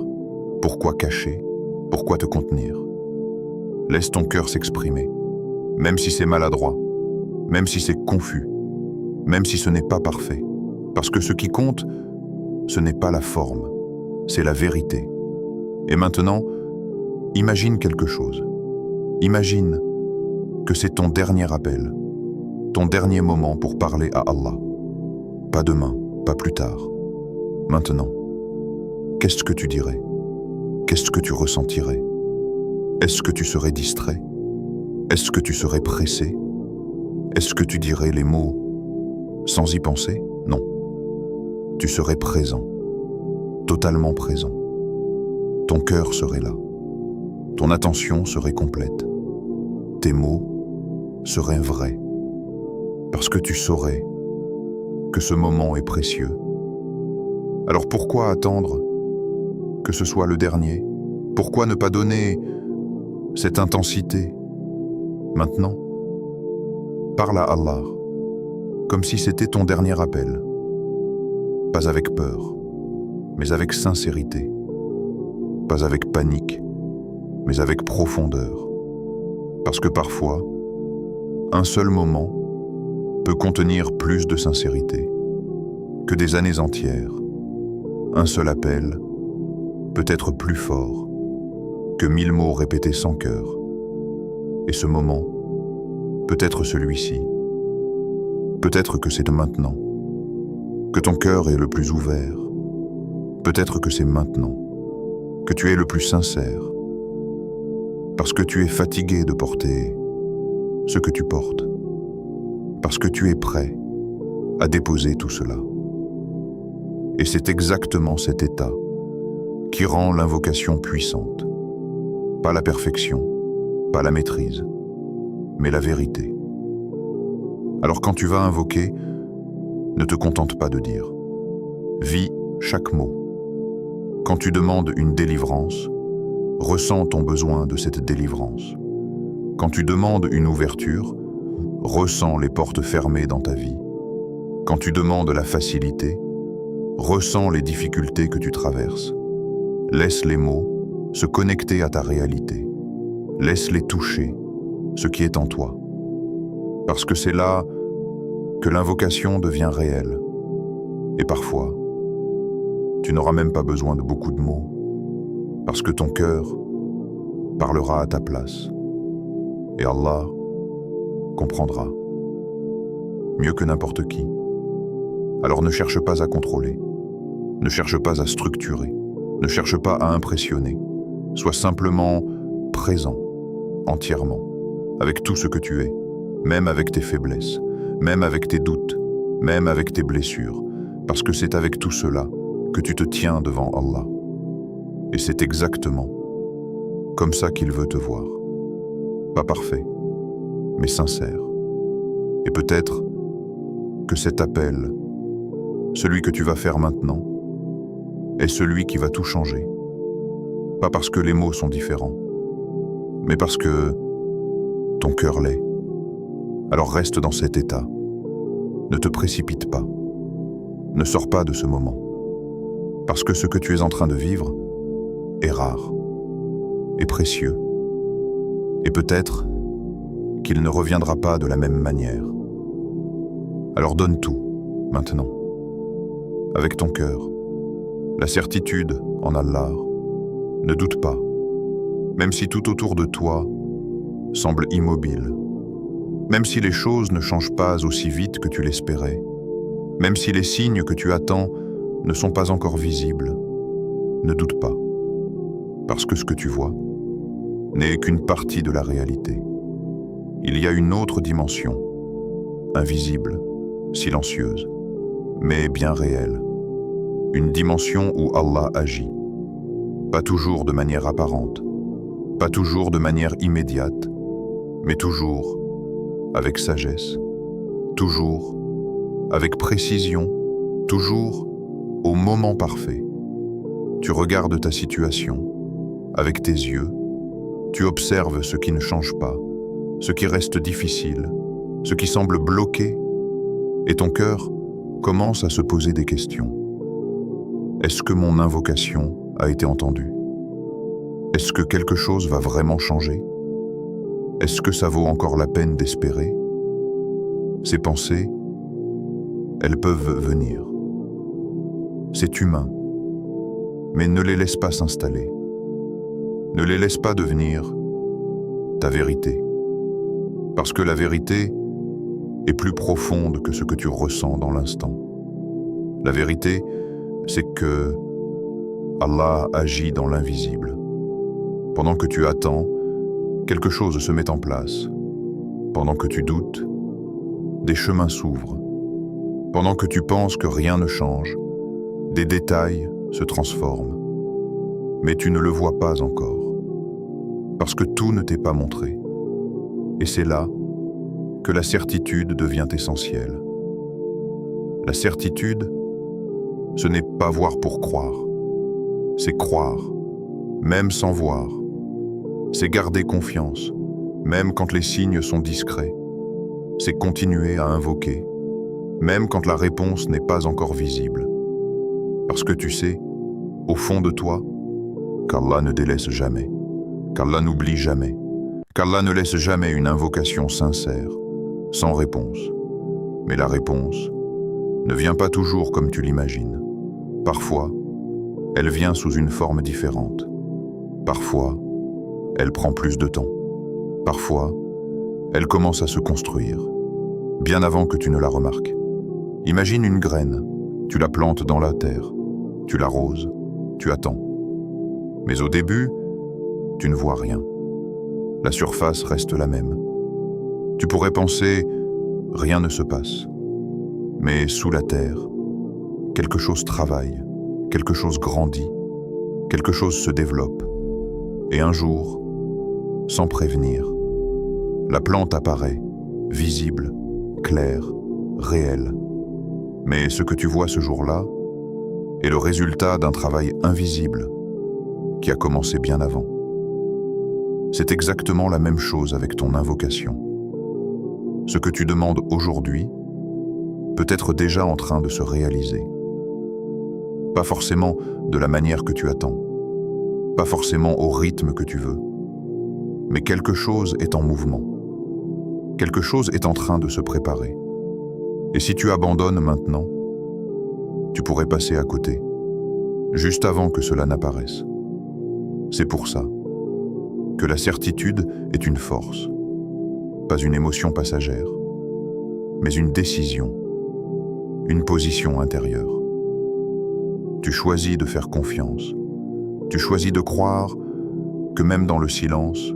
Pourquoi cacher? Pourquoi te contenir? Laisse ton cœur s'exprimer, même si c'est maladroit, même si c'est confus, même si ce n'est pas parfait. Parce que ce qui compte, ce n'est pas la forme, c'est la vérité. Et maintenant, imagine quelque chose. Imagine que c'est ton dernier appel, ton dernier moment pour parler à Allah. Pas demain, pas plus tard. Maintenant, qu'est-ce que tu dirais? Qu'est-ce que tu ressentirais? Est-ce que tu serais distrait? Est-ce que tu serais pressé? Est-ce que tu dirais les mots sans y penser? Non. Tu serais présent, totalement présent. Ton cœur serait là. Ton attention serait complète. Tes mots seraient vrais. Parce que tu saurais que ce moment est précieux. Alors pourquoi attendre que ce soit le dernier? Pourquoi ne pas donner cette intensité maintenant? Parle à Allah, comme si c'était ton dernier appel. Pas avec peur, mais avec sincérité. Pas avec panique, mais avec profondeur. Parce que parfois, un seul moment peut contenir plus de sincérité que des années entières. Un seul appel peut être plus fort que 1000 mots répétés sans cœur. Et ce moment peut être celui-ci. Peut-être que c'est maintenant, que ton cœur est le plus ouvert. Peut-être que c'est maintenant, que tu es le plus sincère. Parce que tu es fatigué de porter ce que tu portes. Parce que tu es prêt à déposer tout cela. Et c'est exactement cet état qui rend l'invocation puissante. Pas la perfection, pas la maîtrise, mais la vérité. Alors quand tu vas invoquer, ne te contente pas de dire. Vis chaque mot. Quand tu demandes une délivrance, ressens ton besoin de cette délivrance. Quand tu demandes une ouverture, ressens les portes fermées dans ta vie. Quand tu demandes la facilité, ressens les difficultés que tu traverses. Laisse les mots se connecter à ta réalité. Laisse-les toucher ce qui est en toi. Parce que c'est là que l'invocation devient réelle. Et parfois, tu n'auras même pas besoin de beaucoup de mots, parce que ton cœur parlera à ta place. Et Allah comprendra, mieux que n'importe qui. Alors ne cherche pas à contrôler, ne cherche pas à structurer, ne cherche pas à impressionner. Sois simplement présent, entièrement, avec tout ce que tu es, même avec tes faiblesses, même avec tes doutes, même avec tes blessures, parce que c'est avec tout cela que tu te tiens devant Allah. Et c'est exactement comme ça qu'il veut te voir. Pas parfait, mais sincère. Et peut-être que cet appel, celui que tu vas faire maintenant, est celui qui va tout changer. Pas parce que les mots sont différents, mais parce que ton cœur l'est. Alors reste dans cet état. Ne te précipite pas. Ne sors pas de ce moment. Parce que ce que tu es en train de vivre est rare, est précieux. Et peut-être qu'il ne reviendra pas de la même manière. Alors donne tout, maintenant. Avec ton cœur, la certitude en Allah. Ne doute pas, même si tout autour de toi semble immobile, même si les choses ne changent pas aussi vite que tu l'espérais, même si les signes que tu attends ne sont pas encore visibles, ne doute pas, parce que ce que tu vois n'est qu'une partie de la réalité. Il y a une autre dimension, invisible, silencieuse, mais bien réelle, une dimension où Allah agit. Pas toujours de manière apparente, pas toujours de manière immédiate, mais toujours avec sagesse, toujours avec précision, toujours au moment parfait. Tu regardes ta situation avec tes yeux, tu observes ce qui ne change pas, ce qui reste difficile, ce qui semble bloqué, et ton cœur commence à se poser des questions. Est-ce que mon invocation a été entendue? Est-ce que quelque chose va vraiment changer? Est-ce que ça vaut encore la peine d'espérer? Ces pensées, elles peuvent venir. C'est humain, mais ne les laisse pas s'installer. Ne les laisse pas devenir ta vérité. Parce que la vérité est plus profonde que ce que tu ressens dans l'instant. La vérité, c'est que Allah agit dans l'invisible. Pendant que tu attends, quelque chose se met en place, Pendant que tu doutes, des chemins s'ouvrent. Pendant que tu penses que rien ne change, des détails se transforment. Mais tu ne le vois pas encore, parce que tout ne t'est pas montré. Et c'est là que la certitude devient essentielle. La certitude, ce n'est pas voir pour croire, c'est croire, même sans voir. C'est garder confiance, même quand les signes sont discrets. C'est continuer à invoquer, même quand la réponse n'est pas encore visible. Parce que tu sais, au fond de toi, qu'Allah ne délaisse jamais, qu'Allah n'oublie jamais, qu'Allah ne laisse jamais une invocation sincère, sans réponse. Mais la réponse ne vient pas toujours comme tu l'imagines. Parfois, elle vient sous une forme différente. Parfois, elle prend plus de temps. Parfois, elle commence à se construire, bien avant que tu ne la remarques. Imagine une graine, tu la plantes dans la terre, tu l'arroses, tu attends. Mais au début, tu ne vois rien. La surface reste la même. Tu pourrais penser, rien ne se passe. Mais sous la terre, quelque chose travaille, quelque chose grandit, quelque chose se développe. Et un jour, sans prévenir, la plante apparaît, visible, claire, réelle. Mais ce que tu vois ce jour-là est le résultat d'un travail invisible qui a commencé bien avant. C'est exactement la même chose avec ton invocation. Ce que tu demandes aujourd'hui peut être déjà en train de se réaliser. Pas forcément de la manière que tu attends, pas forcément au rythme que tu veux, mais quelque chose est en mouvement. Quelque chose est en train de se préparer. Et si tu abandonnes maintenant, tu pourrais passer à côté, juste avant que cela n'apparaisse. C'est pour ça que la certitude est une force, pas une émotion passagère, mais une décision, une position intérieure. Tu choisis de faire confiance, tu choisis de croire que même dans le silence,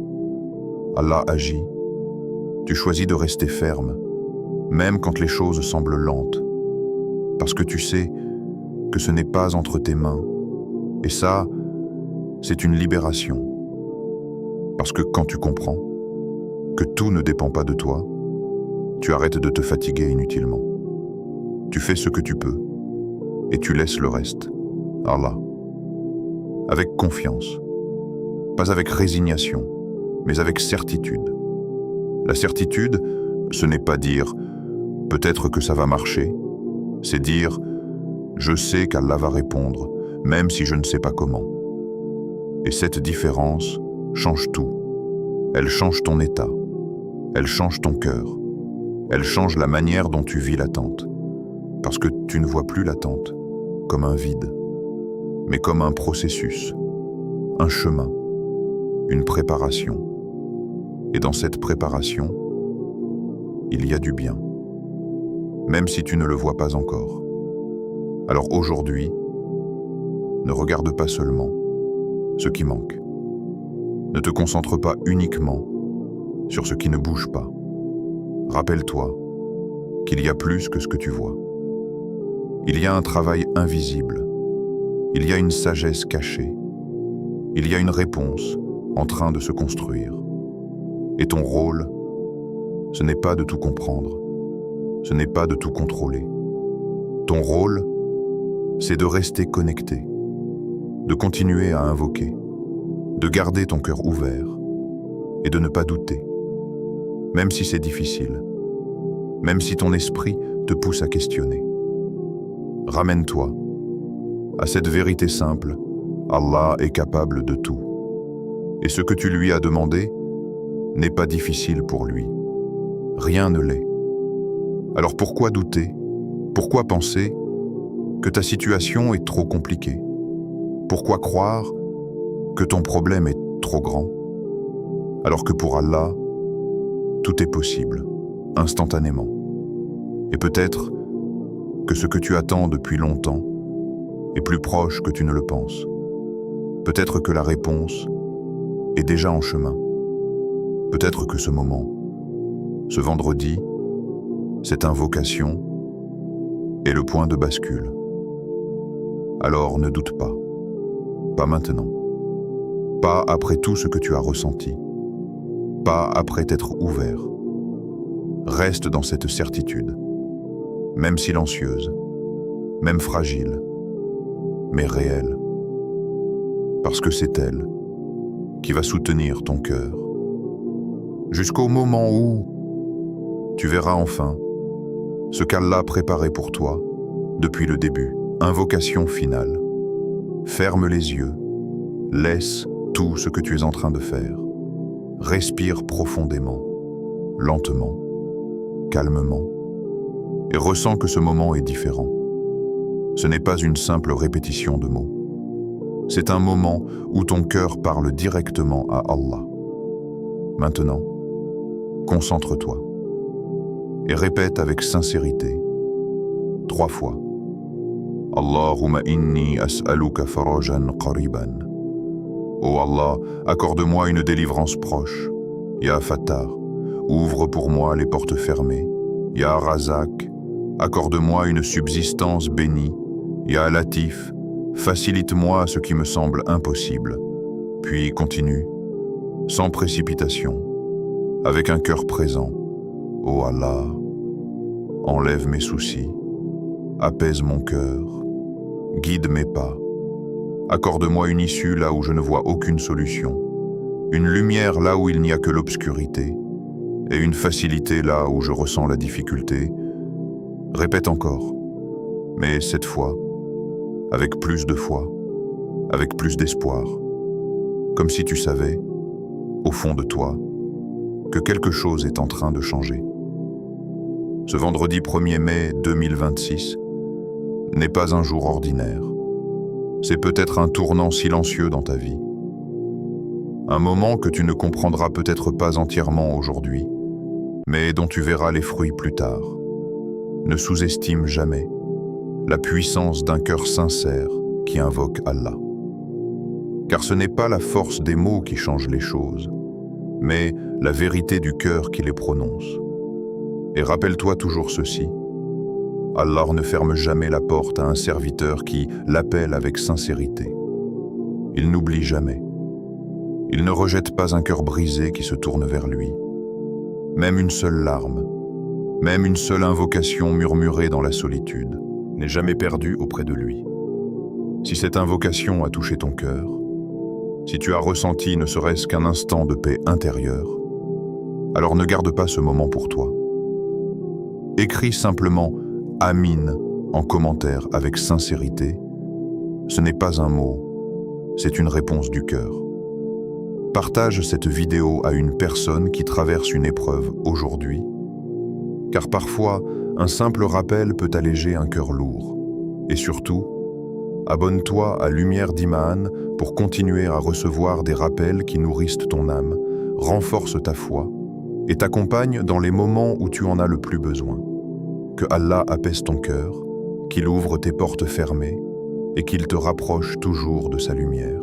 Allah agit. Tu choisis de rester ferme, même quand les choses semblent lentes, parce que tu sais que ce n'est pas entre tes mains. Et ça, c'est une libération. Parce que quand tu comprends que tout ne dépend pas de toi, tu arrêtes de te fatiguer inutilement. Tu fais ce que tu peux et tu laisses le reste. Allah. Avec confiance, pas avec résignation, mais avec certitude. La certitude, ce n'est pas dire « peut-être que ça va marcher », c'est dire « je sais qu'Allah va répondre, même si je ne sais pas comment ». Et cette différence change tout. Elle change ton état, elle change ton cœur, elle change la manière dont tu vis l'attente. Parce que tu ne vois plus l'attente comme un vide, mais comme un processus, un chemin, une préparation. Et dans cette préparation, il y a du bien, même si tu ne le vois pas encore. Alors aujourd'hui, ne regarde pas seulement ce qui manque. Ne te concentre pas uniquement sur ce qui ne bouge pas. Rappelle-toi qu'il y a plus que ce que tu vois. Il y a un travail invisible. Il y a une sagesse cachée. Il y a une réponse en train de se construire. Et ton rôle, ce n'est pas de tout comprendre. Ce n'est pas de tout contrôler. Ton rôle, c'est de rester connecté, de continuer à invoquer, de garder ton cœur ouvert et de ne pas douter, même si c'est difficile, même si ton esprit te pousse à questionner. Ramène-toi à cette vérité simple, Allah est capable de tout. Et ce que tu lui as demandé n'est pas difficile pour lui. Rien ne l'est. Alors pourquoi douter? Pourquoi penser que ta situation est trop compliquée? Pourquoi croire que ton problème est trop grand? Alors que pour Allah, tout est possible, instantanément. Et peut-être que ce que tu attends depuis longtemps est plus proche que tu ne le penses. Peut-être que la réponse est déjà en chemin. Peut-être que ce moment Ce vendredi, cette invocation est le point de bascule. Alors ne doute pas. Pas maintenant. Pas après tout ce que tu as ressenti. Pas après t'être ouvert. Reste dans cette certitude, même silencieuse, même fragile, mais réelle. Parce que c'est elle qui va soutenir ton cœur. Jusqu'au moment où tu verras enfin ce qu'Allah a préparé pour toi depuis le début. Invocation finale. Ferme les yeux, laisse tout ce que tu es en train de faire. Respire profondément, lentement, calmement, et ressens que ce moment est différent. Ce n'est pas une simple répétition de mots. C'est un moment où ton cœur parle directement à Allah. Maintenant, concentre-toi et répète avec sincérité 3 fois. Allahumma inni as'aluka farajan qariban. Oh Allah, accorde-moi une délivrance proche. Ya Fattar, ouvre pour moi les portes fermées. Ya Razak, accorde-moi une subsistance bénie. Ya Latif, facilite-moi ce qui me semble impossible. Puis continue, sans précipitation, avec un cœur présent. Oh Allah, enlève mes soucis, apaise mon cœur, guide mes pas. Accorde-moi une issue là où je ne vois aucune solution, une lumière là où il n'y a que l'obscurité, et une facilité là où je ressens la difficulté. Répète encore, mais cette fois, avec plus de foi, avec plus d'espoir, comme si tu savais, au fond de toi, que quelque chose est en train de changer. Ce vendredi 1er mai 2026 n'est pas un jour ordinaire. C'est peut-être un tournant silencieux dans ta vie. Un moment que tu ne comprendras peut-être pas entièrement aujourd'hui, mais dont tu verras les fruits plus tard. Ne sous-estime jamais la puissance d'un cœur sincère qui invoque Allah. Car ce n'est pas la force des mots qui change les choses, mais la vérité du cœur qui les prononce. Et rappelle-toi toujours ceci, Allah ne ferme jamais la porte à un serviteur qui l'appelle avec sincérité. Il n'oublie jamais. Il ne rejette pas un cœur brisé qui se tourne vers lui. Même une seule larme, même une seule invocation murmurée dans la solitude, n'est jamais perdue auprès de lui. Si cette invocation a touché ton cœur, si tu as ressenti ne serait-ce qu'un instant de paix intérieure, alors ne garde pas ce moment pour toi. Écris simplement « Amin » en commentaire avec sincérité. Ce n'est pas un mot, c'est une réponse du cœur. Partage cette vidéo à une personne qui traverse une épreuve aujourd'hui, car parfois, un simple rappel peut alléger un cœur lourd. Et surtout, abonne-toi à Lumière d'Iman pour continuer à recevoir des rappels qui nourrissent ton âme, renforcent ta foi et t'accompagnent dans les moments où tu en as le plus besoin. Que Allah apaise ton cœur, qu'il ouvre tes portes fermées et qu'il te rapproche toujours de sa lumière.